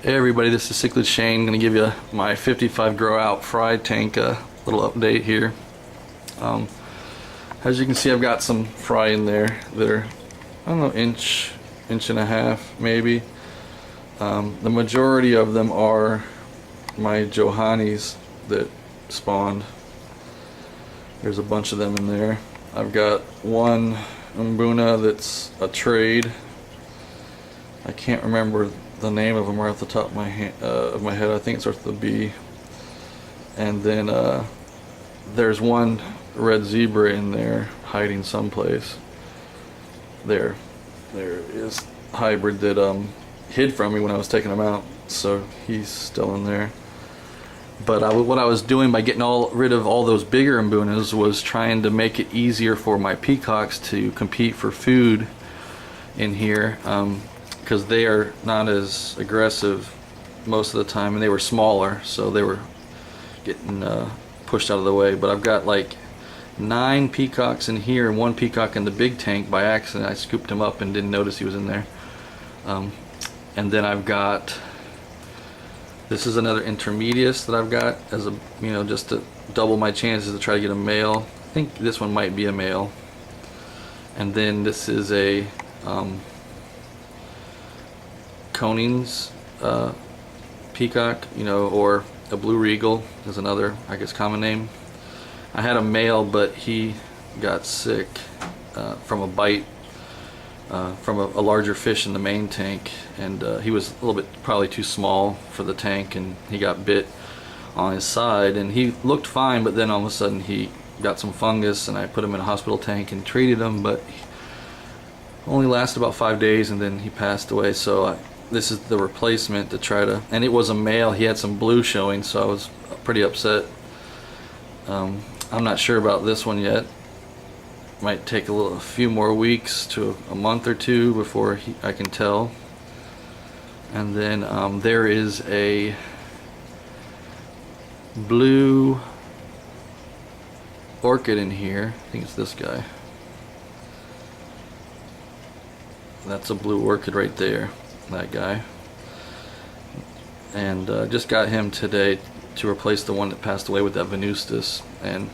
Hey everybody, this is Cichlid Shane. I'm going to give you my 55 grow out fry tank little update here. As you can see, I've got some fry in there that are, I don't know, inch and a half maybe. The majority of them are my Johannis that spawned. There's a bunch of them in there. I've got one Mbuna that's a trade. I can't remember the name of them right off the top of my head. I think it starts with a B. And then there's one red zebra in there hiding someplace. There is hybrid that hid from me when I was taking him out, so he's still in there. But what I was doing by getting rid of all those bigger Mbunas was trying to make it easier for my peacocks to compete for food in here. Because they are not as aggressive most of the time, and they were smaller, so they were getting pushed out of the way. But I've got like 9 peacocks in here and 1 peacock in the big tank by accident. I scooped him up and didn't notice he was in there. And then I've got, this is another intermedius that I've got as a, just to double my chances to try to get a male. I think this one might be a male. And then this is a Coning's peacock, or a blue regal is another, I guess, common name. I had a male, but he got sick from a bite from a larger fish in the main tank, and he was a little bit probably too small for the tank, and he got bit on his side, and he looked fine, but then all of a sudden he got some fungus, and I put him in a hospital tank and treated him, but he only lasted about 5 days, and then he passed away. So this is the replacement to try to, and it was a male. He had some blue showing, so I was pretty upset. I'm not sure about this one yet. Might take a few more weeks to a month or two before I can tell. And then there is a blue orchid in here. I think it's this guy. That's a blue orchid right there. That guy. And just got him today to replace the one that passed away with that Venustus, and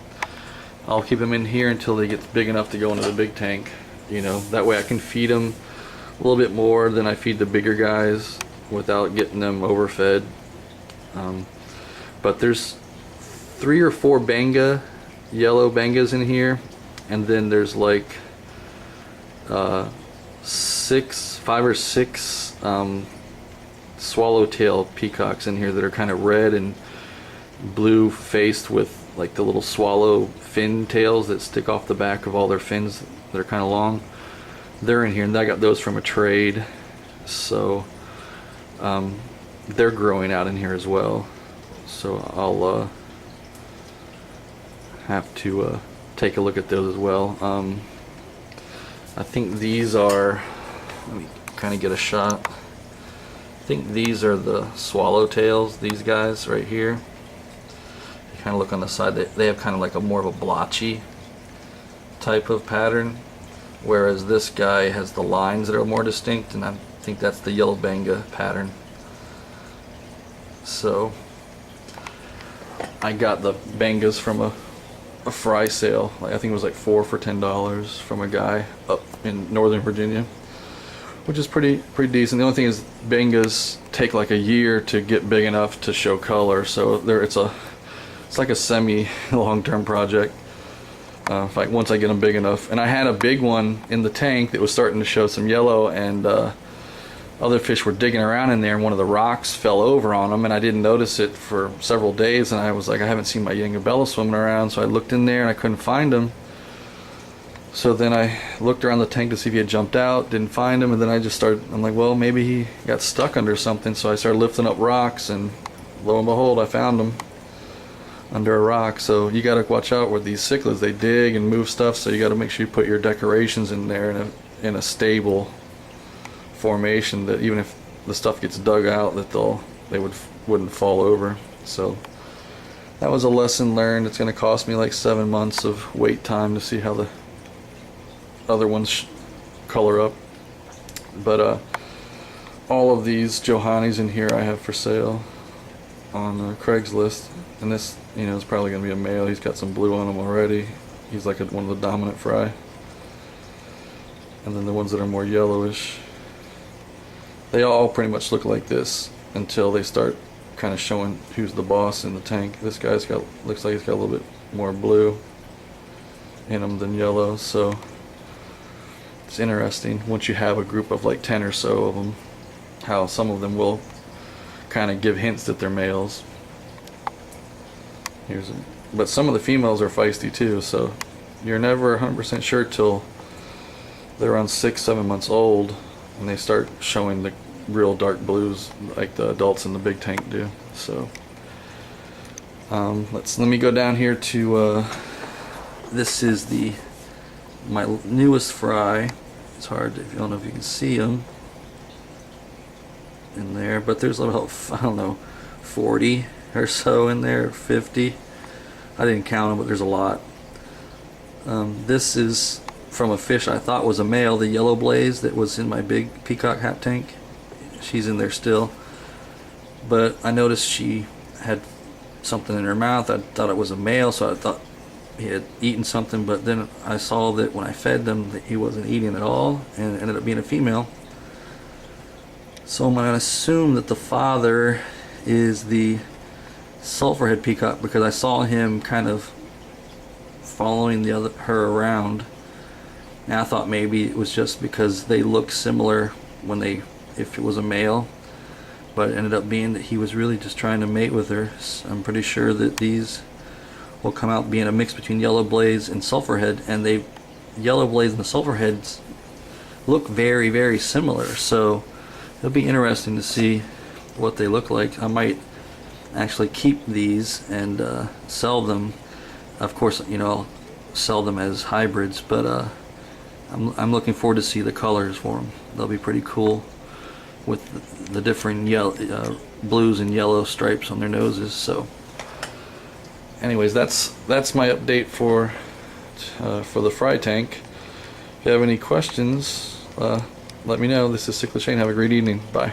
I'll keep him in here until they get big enough to go into the big tank. That way I can feed them a little bit more than I feed the bigger guys without getting them overfed. But there's 3 or 4 Benga, yellow Bengas in here, and then there's like 5 or 6 swallowtail peacocks in here that are kind of red and blue faced with like the little swallow fin tails that stick off the back of all their fins that are kind of long. They're in here, and I got those from a trade, so they're growing out in here as well. So I'll have to take a look at those as well. I think these are, let me kind of get a shot. I think these are the swallowtails, these guys right here. You kind of look on the side, they have kind of like a more of a blotchy type of pattern, whereas this guy has the lines that are more distinct, and I think that's the yellow Benga pattern. So I got the Bengas from a fry sale. I think it was like 4 for $10 from a guy up in Northern Virginia, which is pretty decent. The only thing is Bengas take like a year to get big enough to show color, so it's like a semi long-term project. Once I get them big enough. And I had a big one in the tank that was starting to show some yellow, and other fish were digging around in there, and one of the rocks fell over on them, and I didn't notice it for several days, and I was like, I haven't seen my Yingabella swimming around, so I looked in there and I couldn't find him. So then I looked around the tank to see if he had jumped out, didn't find him, and then I'm like, well, maybe he got stuck under something, so I started lifting up rocks, and lo and behold, I found him under a rock. So you got to watch out with these cichlids. They dig and move stuff, so you got to make sure you put your decorations in there in a stable formation, that even if the stuff gets dug out, that they wouldn't fall over. So that was a lesson learned. It's going to cost me like 7 months of wait time to see how the other ones color up. But all of these Johannes in here I have for sale on Craigslist, and this, you know, is probably going to be a male. He's got some blue on him already. He's like one of the dominant fry. And then the ones that are more yellowish, they all pretty much look like this until they start kind of showing who's the boss in the tank. This guy's got, looks like he's got a little bit more blue in him than yellow, so it's interesting once you have a group of like 10 or so of them, how some of them will kind of give hints that they're males. But some of the females are feisty too, so you're never 100% sure till they're around 6-7 months old and they start showing the real dark blues like the adults in the big tank do. So let me go down here to this is my newest fry. It's hard, I don't know if you can see them in there, but there's about, I don't know, 40 or so in there, 50. I didn't count them, but there's a lot. This is from a fish I thought was a male, the yellow blaze that was in my big peacock hat tank. She's in there still, but I noticed she had something in her mouth. I thought it was a male, so I thought he had eaten something, but then I saw that when I fed them that he wasn't eating at all, and it ended up being a female. So I'm going to assume that the father is the sulfurhead peacock, because I saw him kind of following her around. And I thought maybe it was just because they look similar if it was a male, but it ended up being that he was really just trying to mate with her. So I'm pretty sure that these will come out being a mix between yellow blaze and sulfurhead, and yellow blaze and the sulfurheads look very, very similar. So it'll be interesting to see what they look like. I might actually keep these and sell them. Of course, you know, I'll sell them as hybrids, but I'm looking forward to see the colors for them. They'll be pretty cool with the different blues and yellow stripes on their noses. So anyways, that's my update for the fry tank. If you have any questions, let me know. This is Cichlid Shane. Have a great evening. Bye.